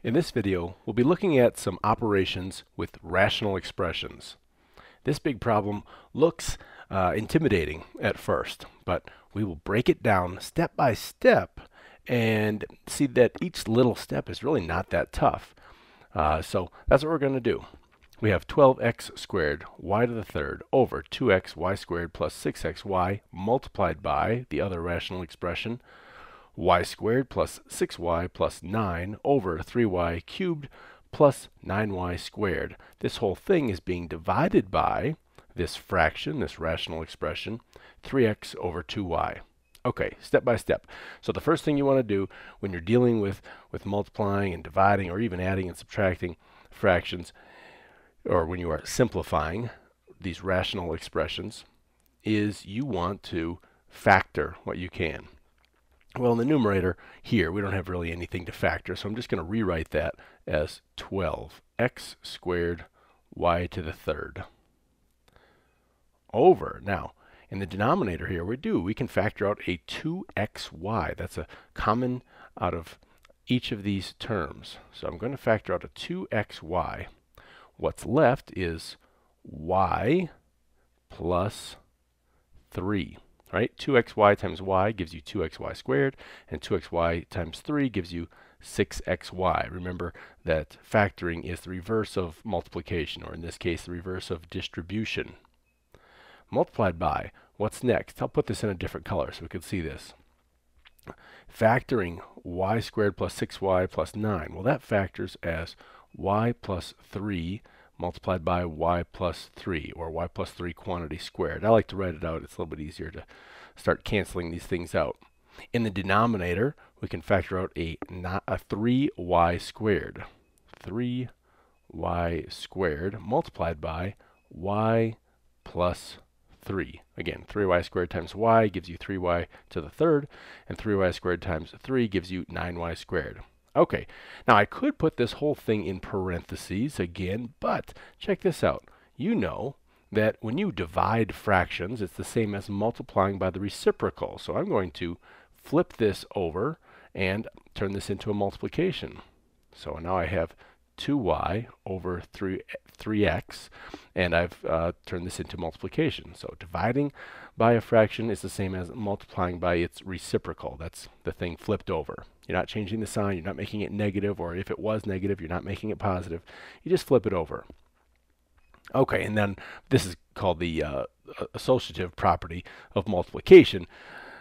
In this video, we'll be looking at some operations with rational expressions. This big problem looks intimidating at first, but we will break it down step by step and see that each little step is really not that tough. So that's what we're going to do. We have 12x squared y to the third over 2x y squared plus 6xy multiplied by the other rational expression y squared plus 6y plus 9 over 3y cubed plus 9y squared. This whole thing is being divided by this fraction, this rational expression, 3x over 2y. Okay, step by step. So the first thing you want to do when you're dealing with multiplying and dividing or even adding and subtracting fractions, or when you are simplifying these rational expressions, is you want to factor what you can. Well, in the numerator here, we don't have really anything to factor, so I'm just going to rewrite that as 12x squared y to the third over. Now, in the denominator here, we can factor out a 2xy. That's a common out of each of these terms. So I'm going to factor out a 2xy. What's left is y plus 3. Right? 2xy times y gives you 2xy squared, and 2xy times 3 gives you 6xy. Remember that factoring is the reverse of multiplication, or in this case, the reverse of distribution. Multiplied by, what's next? I'll put this in a different color so we can see this. Factoring y squared plus 6y plus 9. Well, that factors as y plus 3 multiplied by y plus 3, or y plus 3 quantity squared. I like to write it out. It's a little bit easier to start canceling these things out. In the denominator, we can factor out a 3y squared. 3y squared multiplied by y plus 3. Again, 3y squared times y gives you 3y to the third, and 3y squared times 3 gives you 9y squared. Okay, now I could put this whole thing in parentheses again, but check this out. You know that when you divide fractions, it's the same as multiplying by the reciprocal. So I'm going to flip this over and turn this into a multiplication. So now I have 2y over 3x, and I've turned this into multiplication. So dividing by a fraction is the same as multiplying by its reciprocal. That's the thing flipped over. You're not changing the sign, you're not making it negative, or if it was negative, you're not making it positive. You just flip it over. Okay, and then this is called the associative property of multiplication.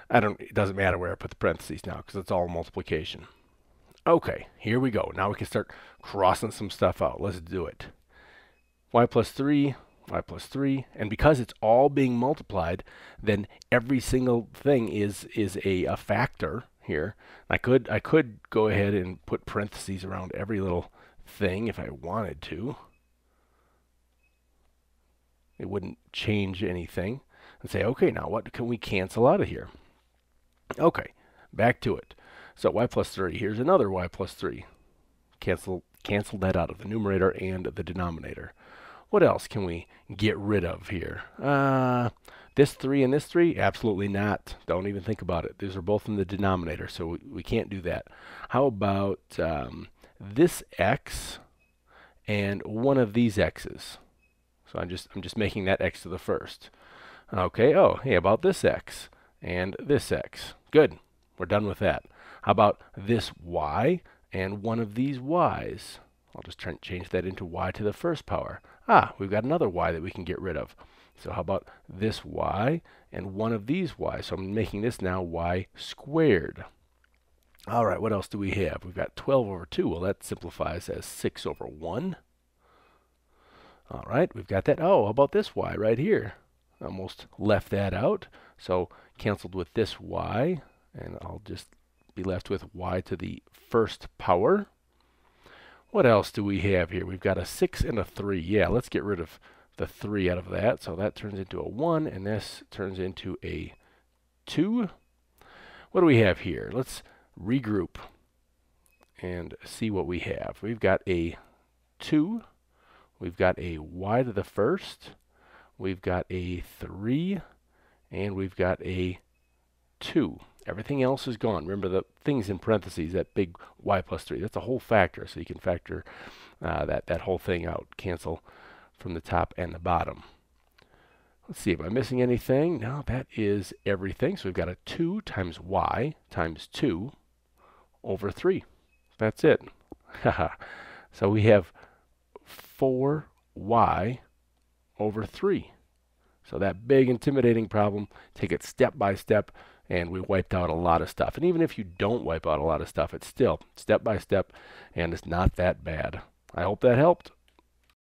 It doesn't matter where I put the parentheses now, because it's all multiplication. Okay, here we go. Now we can start crossing some stuff out. Let's do it. Y plus 3, and because it's all being multiplied, then every single thing is a factor here. I could go ahead and put parentheses around every little thing if I wanted to. It wouldn't change anything. And say, okay, now what can we cancel out of here? Okay, back to it. So y plus 3, here's another y plus 3. Cancel that out of the numerator and the denominator. What else can we get rid of here? This 3 and this 3? Absolutely not. Don't even think about it. These are both in the denominator, so we can't do that. How about this x and one of these x's? So I'm just making that x to the first. Okay, oh, hey, about this x and this x. Good. We're done with that. How about this y and one of these y's? I'll just change that into y to the first power. We've got another y that we can get rid of. So how about this y and one of these y's? So I'm making this now y squared. All right, what else do we have? We've got 12 over 2. Well, that simplifies as 6 over 1. All right, we've got that. Oh, how about this y right here? Almost left that out. So canceled with this y, and I'll just be left with y to the first power. What else do we have here? We've got a 6 and a 3. Yeah, let's get rid of the 3 out of that. So that turns into a 1, and this turns into a 2. What do we have here? Let's regroup and see what we have. We've got a 2. We've got a y to the first. We've got a 3. And we've got a 2. Everything else is gone. Remember the things in parentheses, that big y plus 3. That's a whole factor, so you can factor that whole thing out. Cancel from the top and the bottom. Let's see, am I missing anything? No, that is everything. So we've got a 2 times y times 2 over 3. That's it. So we have 4y over 3. So that big intimidating problem, take it step by step, and we wiped out a lot of stuff. And even if you don't wipe out a lot of stuff, it's still step by step, and it's not that bad. I hope that helped.